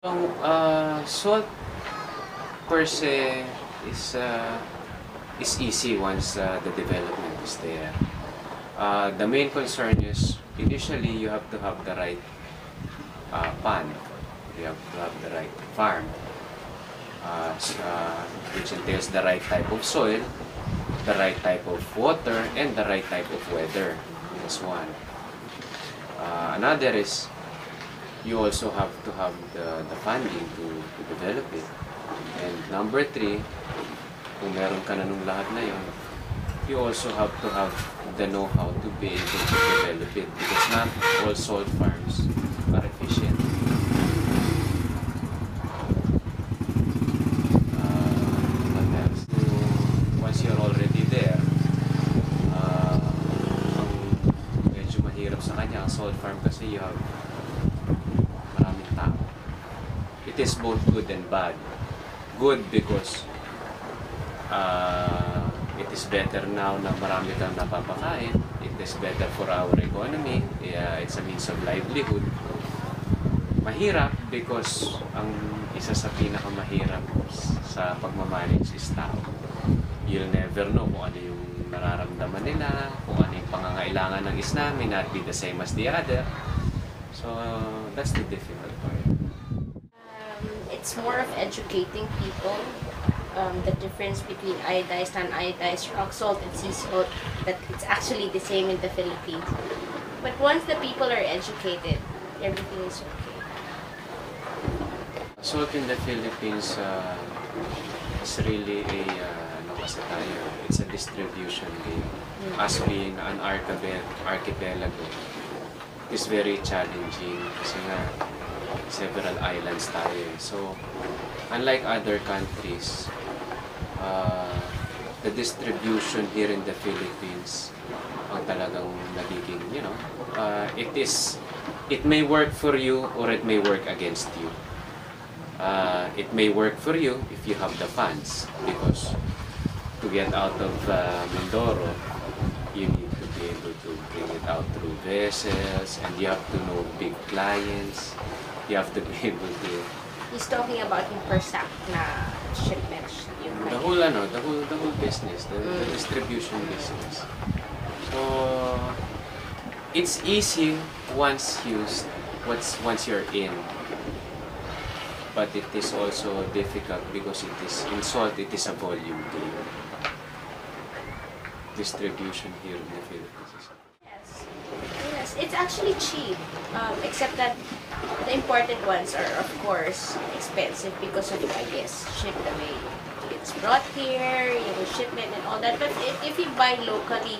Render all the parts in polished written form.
Salt per se is easy once the development is there. The main concern is initially you have to have the right pan, you have to have the right farm, which entails the right type of soil, the right type of water, and the right type of weather. That's one. Another is you also have to have the funding to develop it. And number three, kung meron ka na nung lahat na yun, you also have to have the know-how to be able to develop it because not all salt farms are efficient. What else? So, once you're already there, ang medyo mahirap sa kanya, ang salt farm kasi you have maraming tao. It is both good and bad. Good because it is better now na marami kang napapakain. It is better for our economy. It's a means of livelihood. Mahirap because ang isa sa pinakamahirap sa pagmamanage is tao. You'll never know kung ano yung nararamdaman nila, kung ano yung pangangailangan ng isna may not be the same as the other. So that's the difficult part. It's more of educating people. The difference between iodized and uniodized rock salt and sea salt, that it's actually the same in the Philippines. But once the people are educated, everything is okay. Salt in the Philippines is really it's a distribution game. As being an archipelago, it's very challenging kasi nga several islands tayo. So, unlike other countries, the distribution here in the Philippines ang talagang nagiging, it may work for you or it may work against you. It may work for you if you have the funds because to get out of Mindoro, you need to be able to bring it out through vessels and you have to know big clients. You have to be able to. He's talking about yung per sack na shipments. The whole business, the distribution business. So it's easy once used, once you're in. But it is also difficult because it is in salt. It is a volume game. Distribution here in the Philippines. Yes, it's actually cheap, except that the imported ones are, of course, expensive because of, I guess, ship the way it's brought here, shipment and all that. But if you buy locally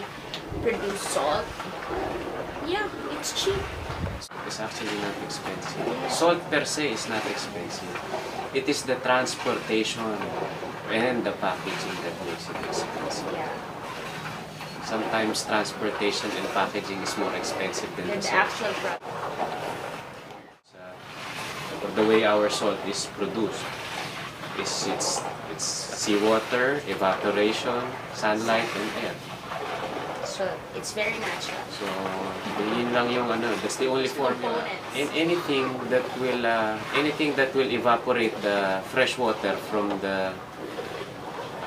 produced salt, yeah, it's cheap. It's actually not expensive. Salt per se is not expensive. It is the transportation and the packaging that makes it expensive. Yeah. Sometimes transportation and packaging is more expensive than the actual product. The way our salt is produced is it's seawater, evaporation, sunlight, and air. So it's very natural. So yun lang yung that's the only formula. In anything that will evaporate the fresh water from the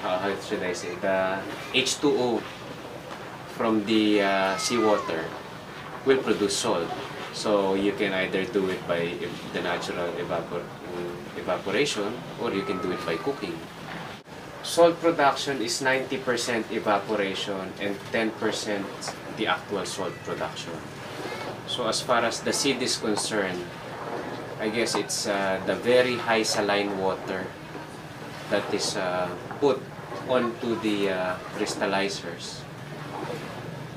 how should I say, the H2O from the seawater will produce salt. So you can either do it by the natural evaporation or you can do it by cooking. Salt production is 90% evaporation and 10% the actual salt production. So as far as the seed is concerned, I guess it's the very high saline water that is put onto the crystallizers,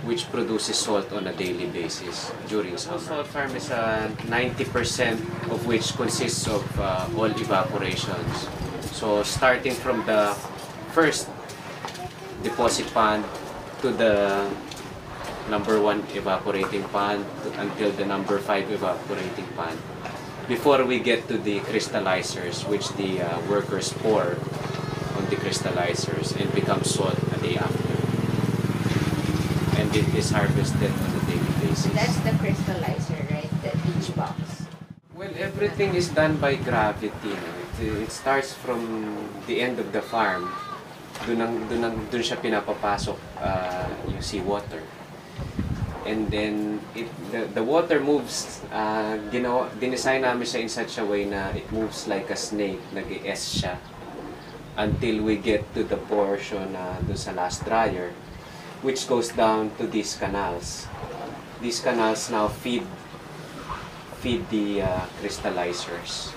which produces salt on a daily basis during summer. Salt farm is 90% of which consists of all evaporations. So starting from the first deposit pond to the number 1 evaporating pond until the number 5 evaporating pond. Before we get to the crystallizers, which the workers pour on the crystallizers and become salt a day after. And it is harvested on a daily basis. That's the crystallizer, right? The each box. Well, everything is done by gravity. No? It starts from the end of the farm. Dun siya pinapapasok yung seawater. And then the water moves, dinesign namin siya in such a way na it moves like a snake, nag-S siya until we get to the portion dun sa last dryer, which goes down to these canals. These canals now feed the crystallizers.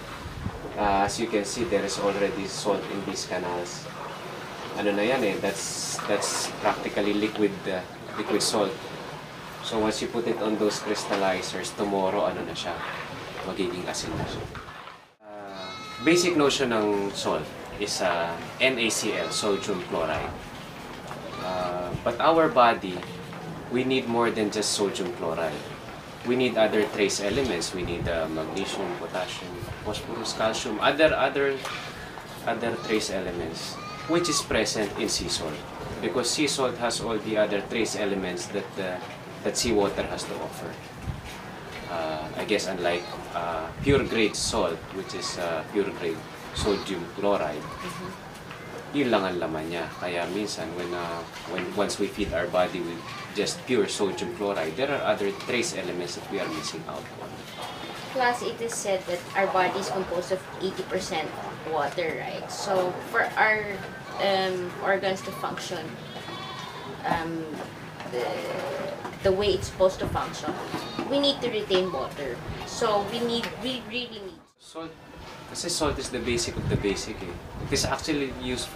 As you can see, there is already salt in these canals. Ano na yan eh, that's practically liquid salt. So once you put it on those crystallizers, tomorrow ano na siya, magiging asin na siya. Basic notion ng salt is NaCl, sodium chloride. But our body, we need more than just sodium chloride. We need other trace elements. We need magnesium, potassium, phosphorus, calcium, other trace elements, which is present in sea salt. Because sea salt has all the other trace elements that seawater has to offer. I guess unlike pure grade salt, which is pure grade sodium chloride, yun lang ang laman niya. Kaya minsan when once we feed our body with just pure sodium chloride, there are other trace elements that we are missing out on. Plus, it is said that our body is composed of 80% water, right? So, for our organs to function the way it's supposed to function, we need to retain water. So, we really need Salt, kasi salt is the basic of the basic eh. It is actually used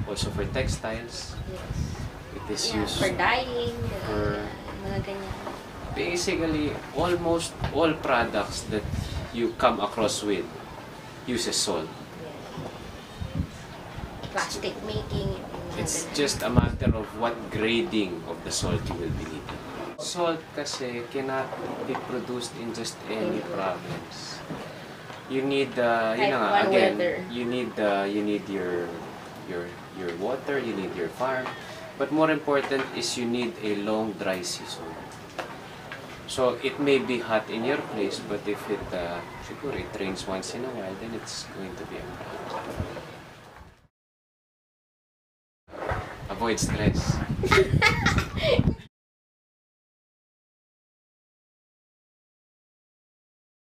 also for textiles. Yes. It is Yeah, used for dyeing, for- mga ganyan. basically almost all products that you come across with uses salt. Plastic making. mga It's ganyan. just a matter of what grading of the salt you will be needing. Salt kasi cannot be produced in just any province. You need yun na nga, Type 1 again, weather. you need your water, you need your farm, but more important is you need a long dry season. So it may be hot in your place, but if siguro it rains once in a while, then it's going to be a problem. Avoid stress.